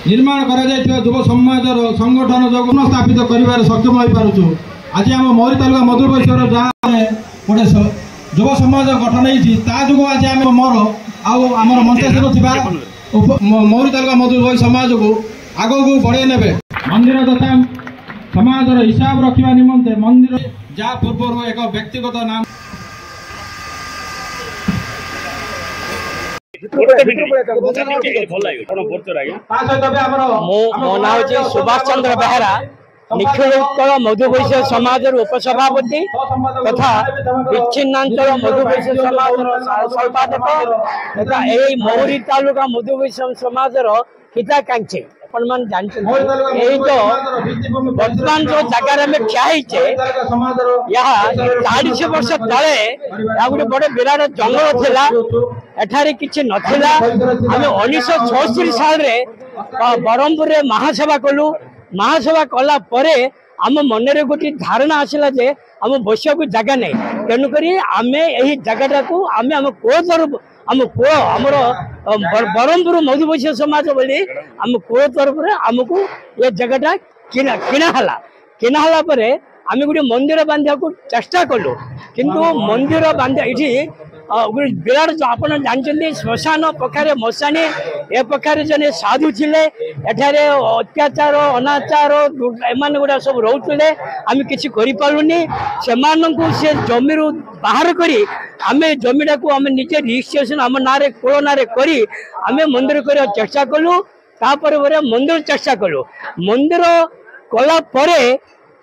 निर्माण कर युव समाज संगठन जो स्थापित कर सक्षम हो पार्छु। आज आम मौरी तालुका मधुबैश्वर जहाँ गोटे युव समाज गठन हो आज आम मोर आमर मंचासीन मौरी तालुका मधुबई समाज को आग को बढ़े ने मंदिर तथा समाज हिसाब रखा निमंते मंदिर जहाँ पूर्व एक व्यक्तिगत नाम मो ना सुभाष चंद्र बेहरा निखिल उत्कल मधुबैश्य समाज उपसभापति तथा विच्छिन्नांचल मधुबैश्य समाज संपादक तथा यही मौरी तालुका मधुबैश्य समाज हिताकांक्षी वर्तमान जो जगार ठिया यहाँ 40 वर्ष तले गोटे बड़े विराट जंगल थिला एठारे किछि नथिला। आमे 1966 साल रे बरहमपुर रे महासभा कलु। महासभा कला परे आम मनरे गोटे धारणा आसला जे आम बसिया को जगह नहीं, तेणुक आमे यही जगह को आमे आम कोर आम को आमर बरहमपुर मधुबैश्य समाज बोली आम को तरफ आमको ये जगह किणाला परे आम गोटे मंदिर बांधा को चेष्टा कलु, किंतु मंदिर बांधा ये विराट जो आप जानते श्मशान पखारे मशाणी ए पखारे जने साधु थिले एठारे अत्याचार अनाचार एमान गुड़ा सब रोते आम किसी करें से जमी बाहर करी आमे जमीटा को आम निजे रजिस्ट्रेशन आम ना कोल ना करी आम मंदिर कर चेष्टा कलु। तापर मंदिर चेष्टा कलु। मंदिर कला परे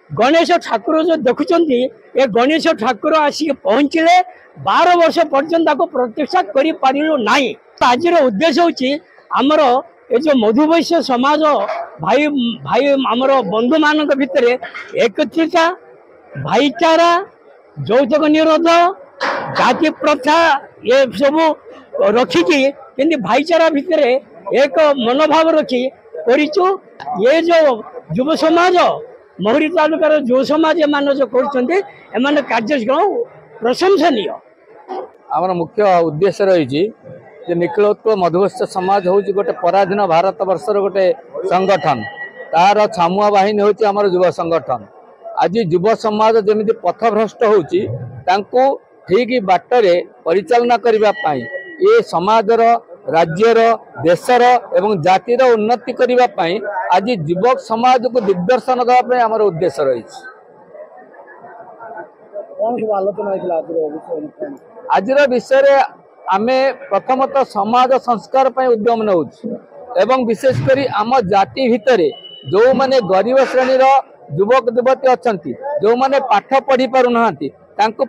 गणेश ठाकुर जो देखुं ये गणेश ठाकुर आसिक पहुँचले 12 वर्ष पर्यंत प्रतिष्ठा कर पारू ना। आज उद्देश्य हूँ आमर ये जो मधुबैश्य समाज भाई भाई आमर बंधु मान भितर एकत्रिता भाईचारा यौतुक निरोध जाति प्रथा ये सब रखिकी कि भाईचारा भितर एक मनोभाव रखी करिचु। ये जो युव समाज मौरी तालुकार युव समाज मान जो कर कार्यक्रम प्रशंसनीय। आमर मुख्य उद्देश्य रही निखिलोत्कल मधुबैश्य समाज हूँ गोटे पराधीन भारत वर्षर गोटे संगठन तार छामुआ बाहिनी हूँ आमर युव संगठन। आज युव समाज जमी पथभ्रष्ट होती ठीक बाटरे परिचालना करने ये समाजर राज्यर देशर एवं जातिर उन्नति करने आज युवक समाज को दिग्दर्शन देवाई आमर उद्देश्य रही। आज विषय आमे प्रथमतः समाज संस्कार पर उद्यम नौ एवं विशेषकर आम जाति भितर जो माने गरीब श्रेणी युवक युवती अच्छा जो माने पाठ पढ़ी पार ना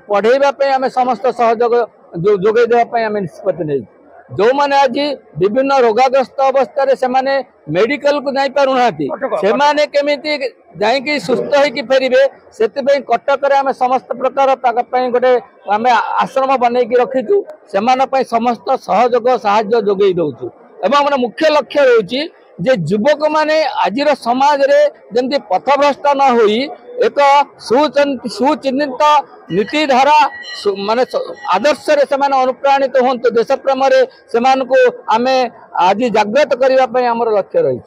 पढ़ेवाई आम समस्त सहयोग जोगे देवाई आम निष्पत्ति नहीं। जो माने आज विभिन्न रोगाग्रस्त अवस्था से माने मेडिकल को जाई पार ना से केमिति जाइकी सुस्थ होगी फेरबे से कटक आम समस्त प्रकार गोटे आम आश्रम बनईकी रखीचु से समस्त सहयोग साहाय्य जोगे दौचु। एवं मुख्य लक्ष्य रोचे जे युवक माने आज समाज रे जमती पथभ्रष्ट न होई एक सुचिन्हित नीतिधारा माने आदर्श रे से अनुप्राणित हूँ देश प्रेम से आमे आज जागृत करने आमर लक्ष्य रही।